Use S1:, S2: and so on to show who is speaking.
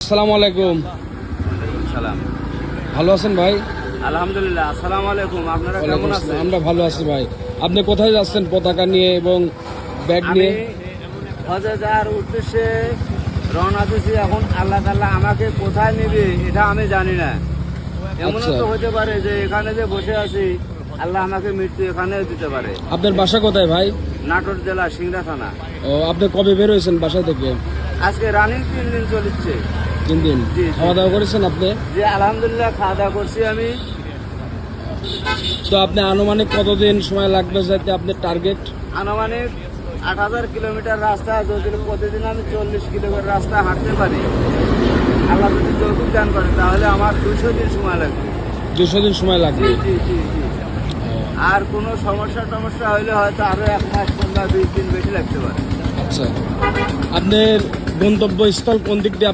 S1: আসসালামু আলাইকুম।
S2: সালাম।
S1: ভালো আছেন ভাই?
S2: আলহামদুলিল্লাহ। আসসালামু আলাইকুম। আপনারা কেমন আছেন?
S1: আমরা ভালো আছি ভাই। আপনি কোথায় যাচ্ছেন পতাকা নিয়ে এবং ব্যাগ
S2: আমি
S1: নিয়ে?
S2: হজে যাওয়ার উদ্দেশ্যে রওনা দিয়েছি। এখন আল্লাহ তাআলা আমাকে কোথায় নেবে এটা আমি জানি না। এমনও
S1: আচ্ছা।
S2: তো হতে পারে যে এখানে যে বসে আছি আল্লাহ আমাকে মৃত্যু এখানেও দিতে পারে।
S1: আপনার বাসা কোথায় ভাই?
S2: নাটোর জেলা সিংড়া থানা।
S1: ও, আপনি কবে বের হয়েছেন বাসা থেকে?
S2: আজকে রানিং 3 দিন চলছে।
S1: 3 দিন।
S2: জি।
S1: খাওয়া দাওয়া করেছেন আপনি?
S2: যে আলহামদুলিল্লাহ খাওয়া দাওয়া করছি আমি।
S1: তো আপনি আনুমানিক কতদিন সময় লাগবে যাতে আপনার টার্গেট?
S2: আনুমানিক 8000 কিলোমিটার রাস্তা, যদি প্রতিদিন আমি 40 কিলোমিটার রাস্তা হাঁটতে পারি, আল্লাহ যদি তৌফিক দান করে তাহলে আমার 200 দিন সময় লাগবে।
S1: 200 দিন সময় লাগবে।
S2: জি জি জি জি। আর কোনো সমস্যা হইলে হয়তো আরো 1 মাস কিংবা 20 দিন বেশি লাগতে পারে।
S1: আচ্ছা, আপনার গন্তব্যস্থল কোন দিক দিয়ে?